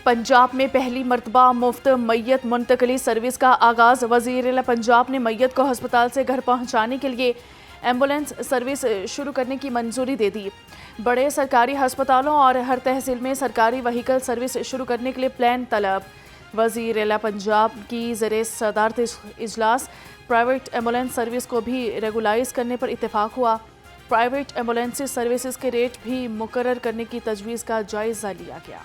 पंजाब में पहली मरतबा मुफ्त मैयत मुंतकली सर्विस का आगाज़। वज़ीर पंजाब ने मैयत को हस्पताल से घर पहुंचाने के लिए एम्बुलेंस सर्विस शुरू करने की मंजूरी दे दी। बड़े सरकारी हस्पतालों और हर तहसील में सरकारी व्हीकल सर्विस शुरू करने के लिए प्लान तलब। वज़ीर पंजाब की ज़रिए सदारत इजलास प्राइवेट एम्बुलेंस सर्विस को भी रेगुलाइज करने पर इत्तेफाक हुआ। प्राइवेट एम्बुलेंस सर्विसेज के रेट भी मुकर्रर करने की तजवीज़ का जायज़ा लिया गया।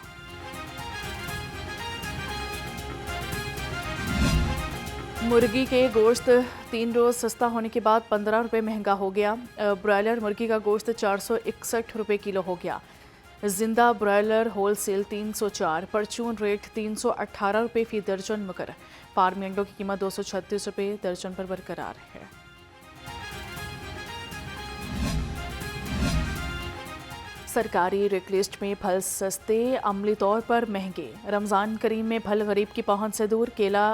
मुर्गी के गोश्त 3 रोज़ सस्ता होने के बाद 15 रुपये महंगा हो गया। ब्रॉयलर मुर्गी का गोश्त 461 रुपये किलो हो गया। जिंदा ब्रॉयलर होलसेल 304, परचून रेट 318 रुपये फ़ी दर्जन मुकर्रर। फार्मी अंडों की कीमत 236 रुपये दर्जन पर बरकरार है। सरकारी रेट लिस्ट में फल सस्ते, अमली तौर पर महंगे। रमज़ान करीम में फल गरीब की पहुंच से दूर। केला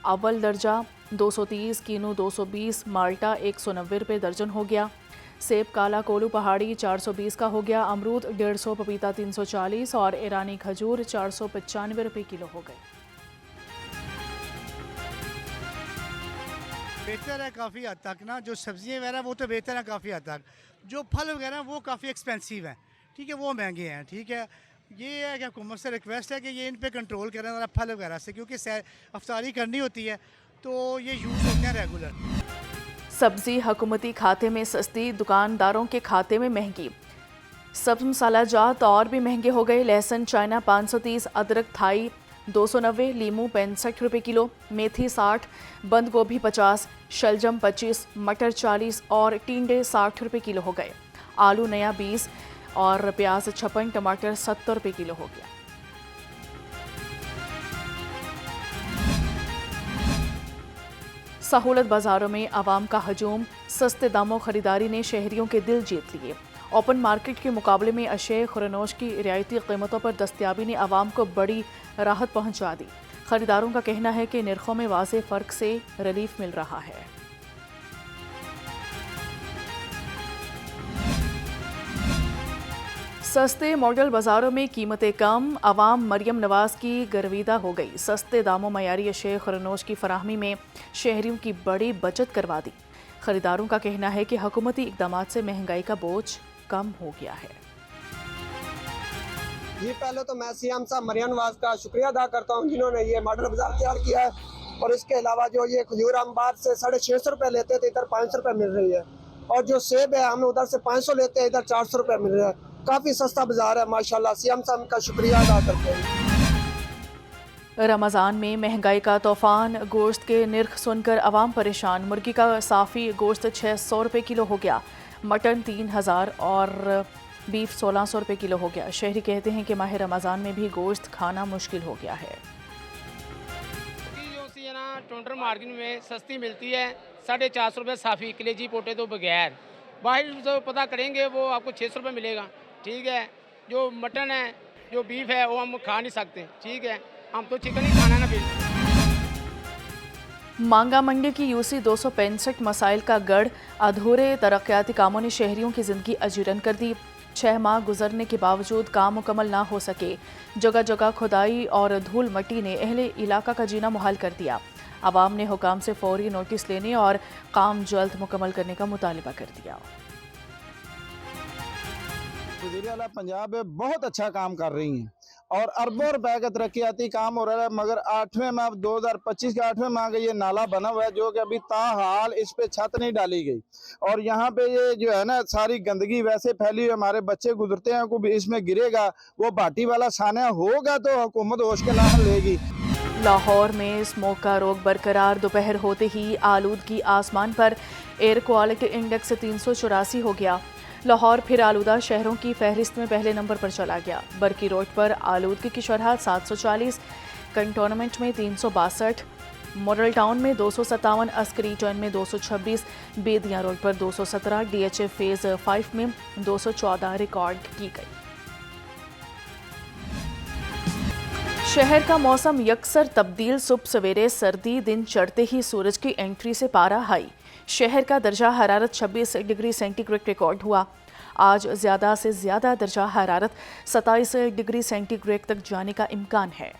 अव्वल दर्जा 230, कीनू 220, माल्टा 190 रुपये दर्जन हो गया। सेब काला कोलू पहाड़ी 420 का हो गया। अमरूद 150, पपीता 340 और ईरानी खजूर 495 रुपये किलो हो गए। बेहतर है काफ़ी हद तक ना। जो सब्जियाँ वगैरह वो तो बेहतर है काफ़ी हद तक। जो फल वगैरह वो काफ़ी एक्सपेंसिव हैं, ठीक है, वो महंगे हैं। ठीक है, ये है कि हुकूमत से रिक्वेस्ट है कि ये इन पे कंट्रोल करें ज़रा फल वगैरह से, क्योंकि अफ्तारी करनी होती है तो ये यूज़ होते हैं रेगुलर। सब्जी हुकूमती खाते में सस्ती, दुकानदारों के खाते में महंगी। सब्ज मसाला जात और भी महंगे हो गए। लहसुन चाइना 530, अदरक थाई 290, लीमू 65 रुपये किलो, मेथी 60, बंद गोभी 50, शलजम 25, मटर 40 और टिंडे 60 रुपये किलो हो गए। आलू नया 20 और प्याज 56, टमाटर 70 रुपये किलो हो गया। सहूलत बाजारों में आवाम का हजूम, सस्ते दामों खरीदारी ने शहरियों के दिल जीत लिए। ओपन मार्केट के मुकाबले में अशे खुरनोश की रियायती कीमतों पर दस्तयाबी ने आवाम को बड़ी राहत पहुंचा दी। खरीदारों का कहना है कि निर्खों में वाज़े फ़र्क से रिलीफ मिल रहा है। सस्ते मॉडल बाजारों में कीमतें कम, आवाम मरियम नवाज की गर्विदा हो गई। सस्ते दामों मयारी अशे खुरनोश की फराहमी में शहरियों की बड़ी बचत करवा दी। खरीदारों का कहना है कि हुकूमती इकदामात से महंगाई का बोझ कम हो गया है। जी, पहले तो मैं सीएम साहब मरियम नवाज का शुक्रिया अदा करता हूँ जिन्होंने ये मॉडल बाजार तैयार किया है। और इसके अलावा जो ये खजूर हम बाहर से 650 रुपये लेते थे, इधर 500 रुपये मिल रही है। और जो सेब है हम उधर से 500 लेते हैं, इधर 400 रुपये मिल रहा है। काफ़ी सस्ता बाजार है माशाल्लाह। सीएम साहब का शुक्रिया अदा करते हैं। रमज़ान में महंगाई का तूफान, गोश्त के निर्ख सुनकर आवाम परेशान। मुर्गी का साफ़ी गोश्त 600 रुपये किलो हो गया, मटन 3000 और बीफ 1600 रुपये किलो हो गया। शहरी कहते हैं कि माह रमज़ान में भी गोश्त खाना मुश्किल हो गया है। टोंटर मार्केट में सस्ती मिलती है 450 रुपये साफ़ी, कलेजी पोटे तो बगैर। बाहर जो पता करेंगे वो आपको 600 रुपये मिलेगा। ठीक है, जो मटन है, जो बीफ है वो हम खा नहीं सकते। ठीक है, हम तो चिकन ही खाना ना बिल्कुल। मांगा मंडी की यूसी 265 मसाइल का गढ़, अधूरे तरक्याती कामों ने शहरियों की जिंदगी अजीरन कर दी। 6 माह गुजरने के बावजूद काम मुकम्मल ना हो सके। जगह जगह खुदाई और धूल मट्टी ने अहले इलाका का जीना मुहाल कर दिया। आवाम ने हुकाम से फौरी नोटिस लेने और काम जल्द मुकम्मल करने का मुतालिबा कर दिया। वज़ीर आला पंजाब बहुत अच्छा काम कर रही हैं और अरबों रुपए का तरक्याती काम हो रहा है। मगर 8वें माह 2025 के 8वें माह का ये नाला बना हुआ है जो कि अभी ताहाल इस पे छत नहीं डाली गई। और यहाँ पे ये जो है ना सारी गंदगी वैसे फैली हुई, हमारे बच्चे गुजरते हैं, कोई इसमें गिरेगा, वो भाटी वाला सानिया होगा तो हुकूमत होश के लाहन लेगी। लाहौर में स्मोक का रोग बरकरार। दोपहर होते ही आलूदगी आसमान पर। एयर क्वालिटी इंडेक्स 384 हो गया। लाहौर फिर आलूदा शहरों की फहरिस्त में पहले नंबर पर चला गया। बरकी रोड पर आलूदगी की शरह 740, कंटोनमेंट में 362, मॉडल टाउन में 257, अस्करी टर्न में 226, बेदियां रोड पर 217, DHA फेज 5 में 214 रिकॉर्ड की गई। शहर का मौसम यकसर तब्दील। सुबह सवेरे सर्दी, दिन चढ़ते ही सूरज की एंट्री से पारा हाई। शहर का दर्जा हरारत 26 डिग्री सेंटीग्रेड रिकॉर्ड हुआ। आज ज़्यादा से ज़्यादा दर्जा हरारत 27 डिग्री सेंटीग्रेड तक जाने का इम्कान है।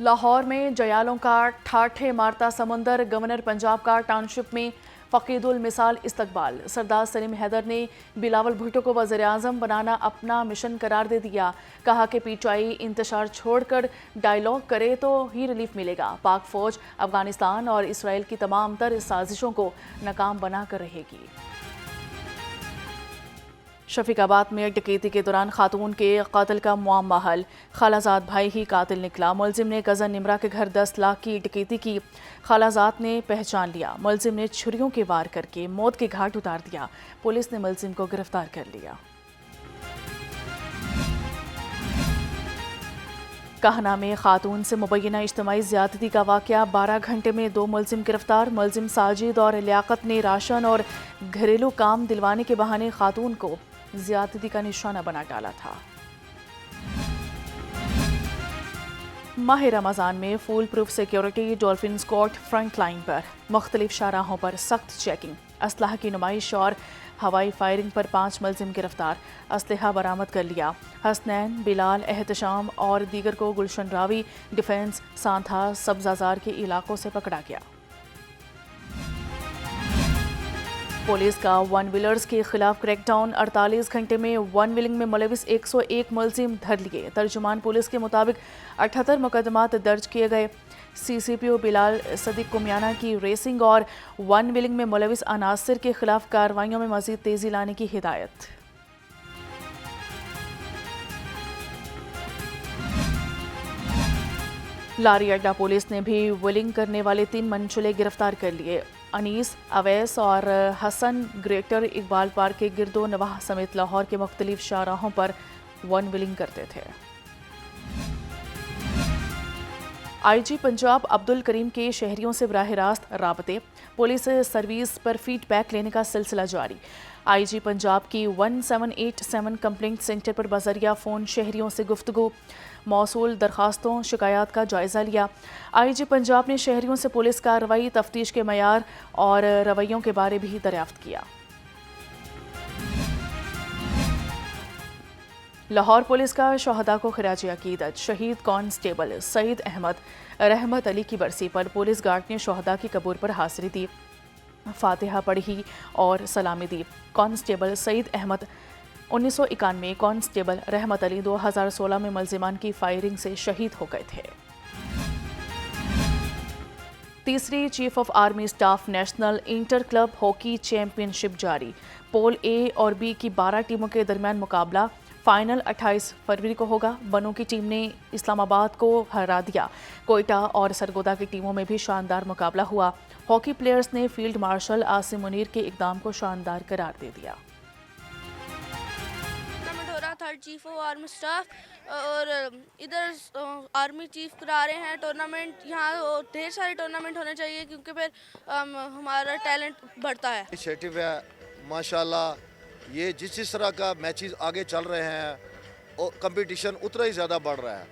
लाहौर में जयालों का ठाठे मारता समुंदर, गवर्नर पंजाब का टाउनशिप में फ़कीदुल मिसाल इस्तकबाल। सरदार सलीम हैदर ने बिलावल भुट्टो को वज़ीर-ए-आज़म बनाना अपना मिशन करार दे दिया। कहा कि पीटीआई इंतशार छोड़कर डायलॉग करे तो ही रिलीफ मिलेगा। पाक फौज अफगानिस्तान और इसराइल की तमाम तर साजिशों को नाकाम बनाकर रहेगी। शफीकाबाद में डकैती के दौरान खातून के कातिल का मुअम्मा हल, खालाजाद भाई ही कातिल निकला। मुलजिम ने कज़न निमरा के घर 10 लाख की डकैती की। खालाजाद ने पहचान लिया। मुलजिम ने छुरियों के वार करके मौत के घाट उतार दिया। पुलिस ने मुलजिम को गिरफ्तार कर लिया। कहना में खातून से मुबैना इज्तिमाई ज़्यादती का वाक़या, 12 घंटे में 2 मुलजिम गिरफ्तार। मुलजिम साजिद और लियाकत ने राशन और घरेलू काम दिलवाने के बहाने खातून को ज़्यादती का निशाना बना डाला था। माह रमज़ान में foolproof security, Dolphin Squad front line पर। मुख्तलिफ शाहराहों पर सख्त चेकिंग, असलहा की नुमाइश और हवाई फायरिंग पर 5 मुलजिम गिरफ्तार। असलहा बरामद कर लिया। हसनैन, बिलाल, एहतशाम और दीगर को गुलशन रावी, डिफेंस, सांथा, सब्जाजार के इलाकों से पकड़ा गया। पुलिस का वन व्हीलर्स के खिलाफ क्रैकडाउन, 48 घंटे में वन व्हीलिंग में मुलविस 101 मुलजिम धर लिए। तर्जुमान पुलिस के मुताबिक 78 मुकदमात दर्ज किए गए। CCPO बिलाल सदीक कुमियाना की रेसिंग और वन व्हीलिंग में मुलविस अनासिर के खिलाफ कार्रवाइयों में मजीद तेजी लाने की हिदायत। लारी अड्डा पुलिस ने भी व्हीलिंग करने वाले 3 मनचुले गिरफ्तार कर लिए। अनीस, अवैस और हसन ग्रेटर इकबाल पार्क के गिरदो नवाह समेत लाहौर के मुख्तलिफ शाहराहों पर वन व्हीलिंग करते थे। IG पंजाब अब्दुल करीम के शहरियों से बराह रास्त राबते, पुलिस सर्विस पर फीडबैक लेने का सिलसिला जारी। IG पंजाब की 1787 कंप्लेंट सेंटर पर बजरिया फ़ोन शहरियों से गुफ्तगू, मौसूल दरखास्तों शिकायत का जायज़ा लिया। IG पंजाब ने शहरियों से पुलिस कार्रवाई, तफ्तीश के मयार और रवैयों के बारे भी दरियाफ्त किया। लाहौर पुलिस का शहदा को खिराज अकीदत, शहीद कांस्टेबल सईद अहमद रहमत अली की बरसी पर पुलिस गार्ड ने शहदा की कब्र पर हाज़री दी, फातिहा पढ़ी और सलामी दी। कांस्टेबल सईद अहमद 1991, कांस्टेबल रहमत अली 2016 में मुलजिमान की फायरिंग से शहीद हो गए थे। तीसरी chief of army staff national inter club hockey championship जारी। पोल A और B की 12 टीमों के दरमियान मुकाबला, फाइनल 28 फरवरी को होगा। बनों की टीम ने इस्लामाबाद को हरा दिया। कोयटा और सरगोदा की टीमों में भी शानदार मुकाबला हुआ। हॉकी प्लेयर्स ने फील्ड मार्शल आसिम मुनीर के इकदाम को शानदार करार दे दिया। Third chief of army staff और इधर आर्मी चीफ करा रहे हैं टूर्नामेंट। यहाँ ढेर सारे टूर्नामेंट होने चाहिए क्योंकि फिर हमारा टैलेंट बढ़ता है। इनिशिएटिव है माशाल्लाह। ये जिस तरह का मैचेस आगे चल रहे हैं और कंपटीशन उतना ही ज़्यादा बढ़ रहा है।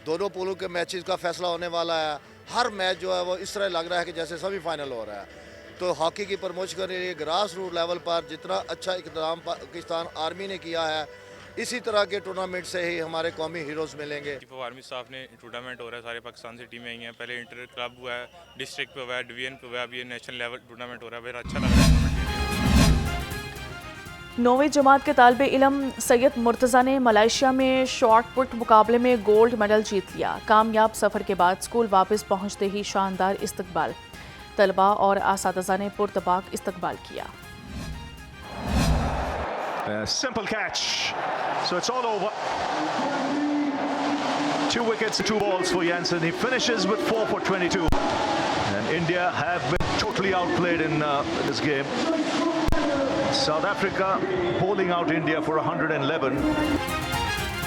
दोनों पूलों के मैचेस का फैसला होने वाला है। हर मैच जो है वो इस तरह लग रहा है कि जैसे सेमीफाइनल हो रहा है। तो हॉकी की प्रमोशन के लिए ग्रास रूट लेवल पर जितना अच्छा इक़दाम पाकिस्तान आर्मी ने किया है, इसी तरह के टूर्नामेंट से ही हमारे कौमी हीरोज़ मिलेंगे। चीफ ऑफ आर्मी स्टाफ ने टूर्नामेंट हो रहा है, सारे पाकिस्तान से टीमें आई हैं। पहले इंटर क्लब हुआ है, डिस्ट्रिक्ट पे हुआ है, डिवीजन पे हुआ है, अब ये नेशनल लेवल टूर्नामेंट हो रहा है। फिर अच्छा लग रहा है। 9वीं जमात के तालिबे इलम सैयद मुर्तज़ा ने मलेशिया में शॉट पुट मुकाबले में गोल्ड मेडल जीत लिया। कामयाब सफ़र के बाद स्कूल वापस पहुंचते ही शानदार इस्तकबाल, तलबा और असातिज़ा ने पुरतबाक इस्तकबाल किया। Simple catch, so it's all over. 2 wickets, 2 balls for Jansen. He finishes with 4 for 22. And India have been totally outplayed in this game. South Africa bowling out India for 111.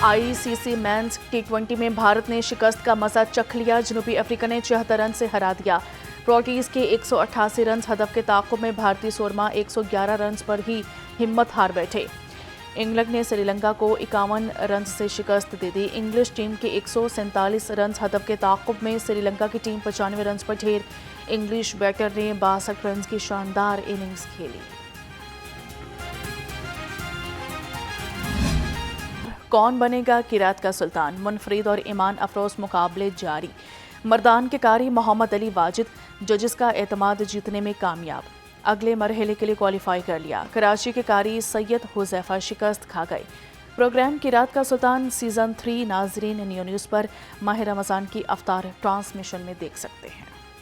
ICC men's T20 में भारत ने शिकस्त का मजा चख लिया। जनूबी Africa ने 74 run से हरा दिया। प्रोटीज के 188 रन हदफ के ताक़ुब में भारतीय सोरमा 111 रन पर ही हिम्मत हार बैठे। इंग्लैंड ने श्रीलंका को 51 रन से शिकस्त दे दी। इंग्लिश टीम के 147 रन हदफ के ताक़ुब में श्रीलंका की टीम 95 रन पर ढेर। इंग्लिश बैकर ने 62 रन की शानदार इनिंग्स खेली। कौन बनेगा किरात का सुल्तान? मुनफरिद और ईमान अफरोज मुकाबले जारी। मर्दान के कारी मोहम्मद अली वाजिद जजेस का एतमाद जीतने में कामयाब, अगले मरहले के लिए क्वालिफाई कर लिया। कराची के कारी सैयद हुज़ैफा शिकस्त खा गए। प्रोग्राम किरात का सुल्तान सीज़न 3 नाजरीन न्यू न्यूज़ पर माह रमज़ान की अफ्तार ट्रांसमिशन में देख सकते हैं।